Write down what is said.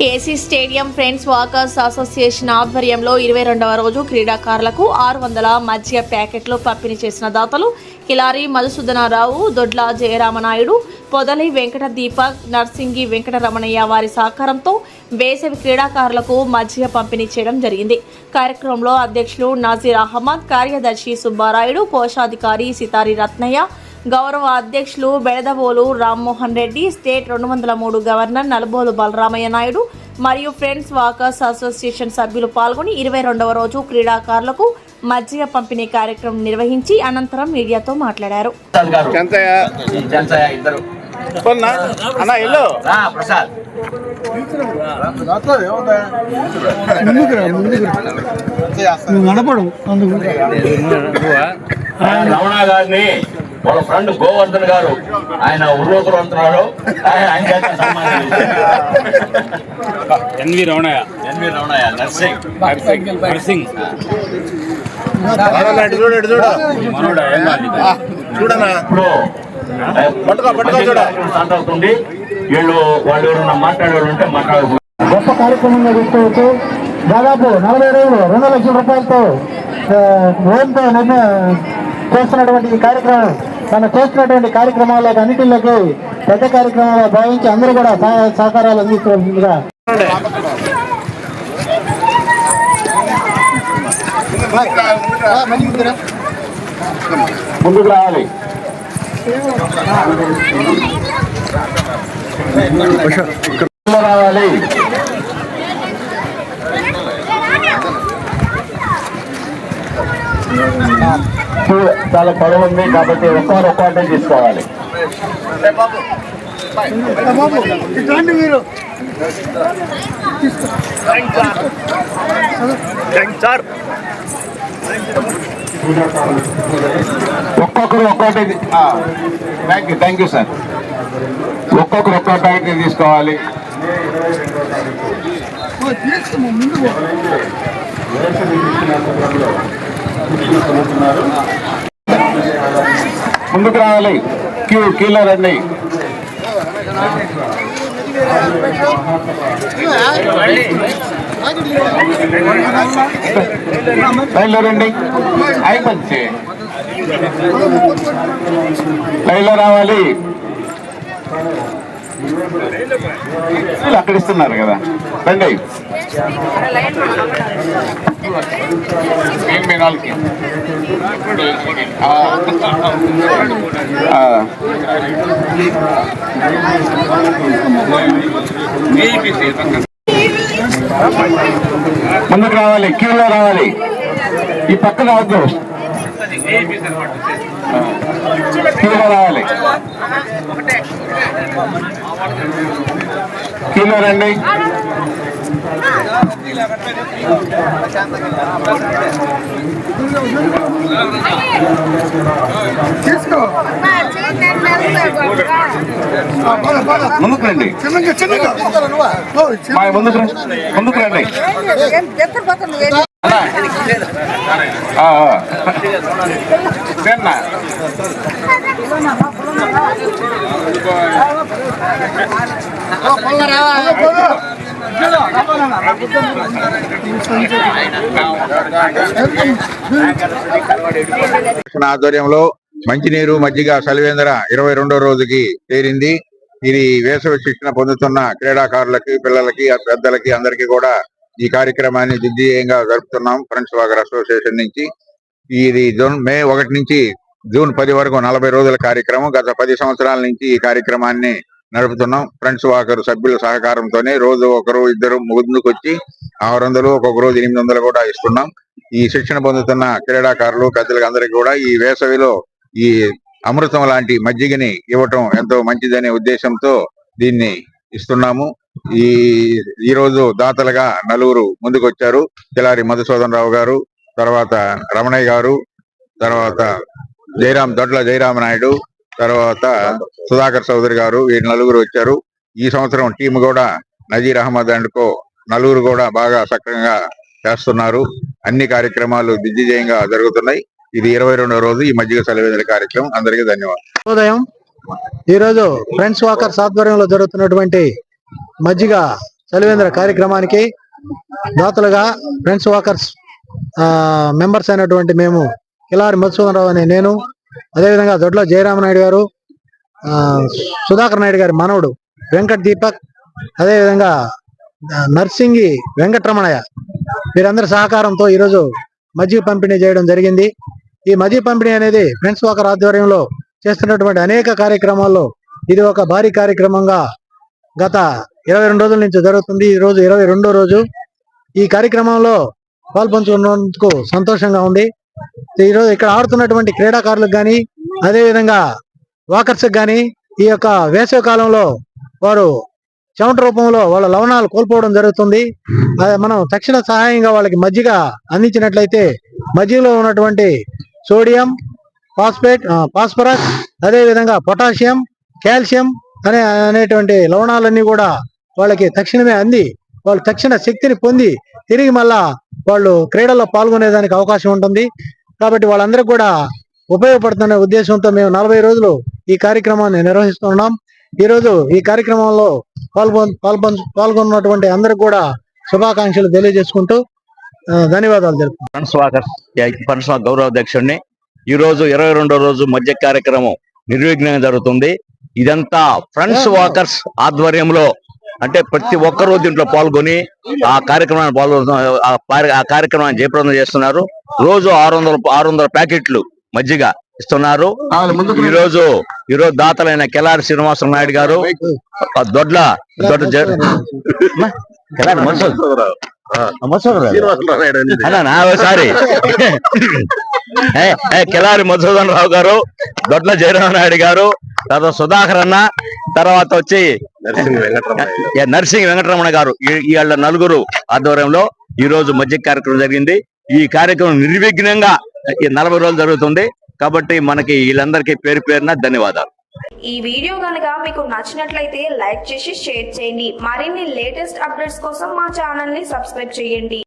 KC stadium friends walkers association ఆధ్వర్యంలో 22వ రోజు క్రీడాకారులకు 600 మధ్య ప్యాకెట్లు పంపిణీ చేసిన దాతలు కిలారి మధుసూదనరావు, దొడ్ల జయరామనాయుడు, పొదలి వెంకట దీపక్, నర్సింగి వెంకటరమణయ్య వారి సహకారంతో వేసవి క్రీడాకారులకు మధ్య పంపిణీ చేయడం జరిగింది. కార్యక్రమంలో అధ్యక్షులు నాజీర్ అహ్మద్, కార్యదర్శి సుబ్బారాయుడు, కోశాధికారి సితారి రత్నయ్య, గౌరవ అధ్యక్షులు బెడదవోలు రామ్మోహన్ రెడ్డి, స్టేట్ 203 గవర్నర్ నలబోలు బలరామయ్య నాయుడు మరియు ఫ్రెండ్స్ వాకర్స్ అసోసియేషన్ సభ్యులు పాల్గొని 22వ రోజు క్రీడాకారులకు మజ్జిగ పంపిణీ కార్యక్రమం నిర్వహించి అనంతరం మీడియాతో మాట్లాడారు. రమణ గారిని వాళ్ళ ఫ్రెండ్ గోవర్ధన్ గారు ఆయన ఉర్రోకులు అంటున్నారు. ఎన్వి రమణయ్య నర్సింగ్ అవుతుంది. వాళ్ళు ఎవరన్నా మాట్లాడేవాళ్ళు ఉంటే మాట్లాడదు. గొప్ప కార్యక్రమంగా తీసుకోవచ్చు. దాదాపు 40 రోజులు 2 లక్షల రూపాయలతో ఓన్తో చేస్తున్నటువంటి ఈ కార్యక్రమం తను చేస్తున్నటువంటి కార్యక్రమాలకు అన్నింటిలోకి పెద్ద కార్యక్రమాలు భావించి అందరూ కూడా సహకారాలు అందిస్తుందిగా ముందుకు రావాలి. రావాలి చాలా పొడవు ఉంది కాబట్టి ఒక్కొక్కటే తీసుకోవాలి. ఒక్కొక్కరు ఒక్కొక్కటి. Thank you sir. ఒక్కొక్కరు ఒక్కొక్క ప్యాకెట్ తీసుకోవాలి. ముందుకు రావాలి. క్యూలో రండి. లైన్లో రండి. అయిపోయింది. లైన్లో రావాలి. అక్కడ ఇస్తున్నారు కదా, రండి. ముందుకు రావాలి. క్యూలో రావాలి. ఈ పక్క రావద్దు. క్యూలో రావాలి. క్యూలో రండి. ముందుకు రండి. ముందుకు రండి. ఆధ్వర్యంలో మంచినీరు మజ్జిగ సలివేంద్ర 22వ రోజుకి చేరింది. ఇది వేసవి శిక్షణ పొందుతున్న క్రీడాకారులకి, పిల్లలకి, పెద్దలకి అందరికీ కూడా ఈ కార్యక్రమాన్ని దిగ్విజయంగా జరుపుతున్నాం. ఫ్రెండ్స్ వాకర్ అసోసియేషన్ నుంచి ఇది మే 1 నుంచి జూన్ 10 వరకు 40 రోజుల కార్యక్రమం. గత 10 సంవత్సరాల నుంచి ఈ కార్యక్రమాన్ని నడుపుతున్నాం. ఫ్రెండ్స్ వాకర్ సభ్యుల సహకారంతోనే రోజు ఒకరు ఇద్దరు ముందుకు వచ్చి 600, ఒక్కొక్క రోజు 800 కూడా ఇస్తున్నాం. ఈ శిక్షణ పొందుతున్న క్రీడాకారులు, పెద్దలకు అందరికీ కూడా ఈ వేసవిలో ఈ అమృతం లాంటి మజ్జిగని ఇవ్వటం ఎంతో మంచిదనే ఉద్దేశంతో దీన్ని ఇస్తున్నాము. ఈ రోజు దాతలుగా 4 ముందుకు వచ్చారు. కిలారి మధుసూదనరావు గారు, తర్వాత రమణయ్య గారు, తర్వాత దొడ్ల జయరామనాయుడు, తర్వాత సుధాకర్ చౌదరి గారు, వీళ్ళు 4 వచ్చారు. ఈ సంవత్సరం టీం కూడా నజీర్ అహ్మద్ అండ్ కో 4 కూడా బాగా సక్రమంగా చేస్తున్నారు. అన్ని కార్యక్రమాలు దిగ్విజయంగా జరుగుతున్నాయి. ఇది 22వ రోజు ఈ మజ్జిగ సలివేంద్ర కార్యక్రమం. అందరికీ ధన్యవాదాలు. ఉదయం ఈరోజు ఫ్రెండ్స్ వాకర్స్ ఆధ్వర్యంలో జరుగుతున్నటువంటి మజ్జిగ చలివేంద్ర కార్యక్రమానికి దాతలుగా ఫ్రెండ్స్ వాకర్స్ మెంబర్స్ అయినటువంటి మేము కిలారి మధుసూదనరావు అనే నేను, అదేవిధంగా దొడ్ల జయరామనాయుడు గారు, సుధాకర్ నాయుడు గారి మనవడు వెంకట్ దీపక్, అదేవిధంగా నర్సింగి వెంకటరమణయ్య వీరందరి సహకారంతో ఈరోజు మజ్జిగ పంపిణీ చేయడం జరిగింది. ఈ మజ్జిగ పంపిణీ అనేది ఫ్రెండ్స్ వాకర్ ఆధ్వర్యంలో చేస్తున్నటువంటి అనేక కార్యక్రమాల్లో ఇది ఒక భారీ కార్యక్రమంగా గత 22 రోజుల నుంచి జరుగుతుంది. ఈ రోజు 22వ రోజు. ఈ కార్యక్రమంలో పాల్పంచుకున్నందుకు సంతోషంగా ఉంది. ఈరోజు ఇక్కడ ఆడుతున్నటువంటి క్రీడాకారులకు కానీ, అదేవిధంగా వాకర్స్ కానీ ఈ యొక్క వేసవి కాలంలో వారు చెమట రూపంలో వాళ్ళ లవణాలు కోల్పోవడం జరుగుతుంది. మనం తక్షణ సహాయంగా వాళ్ళకి మజ్జిగ అందించినట్లయితే మజ్జిగలో ఉన్నటువంటి సోడియం, ఫాస్ఫరస్, అదేవిధంగా పొటాషియం, కాల్షియం అనేటువంటి లవణాలన్నీ కూడా వాళ్ళకి తక్షణమే అంది వాళ్ళు తక్షణ శక్తిని పొంది తిరిగి మళ్ళా వాళ్ళు క్రీడల్లో పాల్గొనేదానికి అవకాశం ఉంటుంది. కాబట్టి వాళ్ళందరికీ కూడా ఉపయోగపడుతున్న ఉద్దేశంతో మేము 40 రోజులు ఈ కార్యక్రమాన్ని నిర్వహిస్తున్నాం. ఈ రోజు ఈ కార్యక్రమంలో పాల్గొన్నటువంటి అందరికి కూడా శుభాకాంక్షలు తెలియజేసుకుంటూ ధన్యవాదాలు తెలుపుతున్నాం. ఫ్రెండ్స్ వాకర్ గౌరవ అధ్యక్షుడిని. ఈ రోజు 22వ రోజు మధ్య కార్యక్రమం నిర్విఘ్నంగా జరుగుతుంది. ఇదంతా ఫ్రెండ్స్ వాకర్స్ ఆధ్వర్యంలో, అంటే ప్రతి ఒక్కరూ దీంట్లో పాల్గొని ఆ కార్యక్రమాన్ని జయప్రదం చేస్తున్నారు. రోజు 600 ప్యాకెట్లు మజ్జిగ ఇస్తున్నారు. ఈ రోజు దాతలైన కిలారి శ్రీనివాస నాయుడు గారు, దొడ్ల కిలారి మధుసూదన్ రావు గారు, దొడ్ల జయరామనాయుడు గారు, తర్వాత సుధాకర్ అన్న, తర్వాత వచ్చి నర్సింగ్ వెంకటరమణ గారు, వీళ్ళ నలుగురు ఆధ్వర్యంలో ఈ రోజు మధ్య కార్యక్రమం జరిగింది. ఈ కార్యక్రమం నిర్విఘ్నంగా 40 రోజులు జరుగుతుంది. కాబట్టి మనకి వీళ్ళందరికీ పేరు పేరున ధన్యవాదాలు. ఈ వీడియో కనుక మీకు నచ్చినట్లయితే లైక్ చేసి షేర్ చేయండి. మరిన్ని లేటెస్ట్ అప్డేట్స్ కోసం మా ఛానల్ ని సబ్స్క్రైబ్ చేయండి.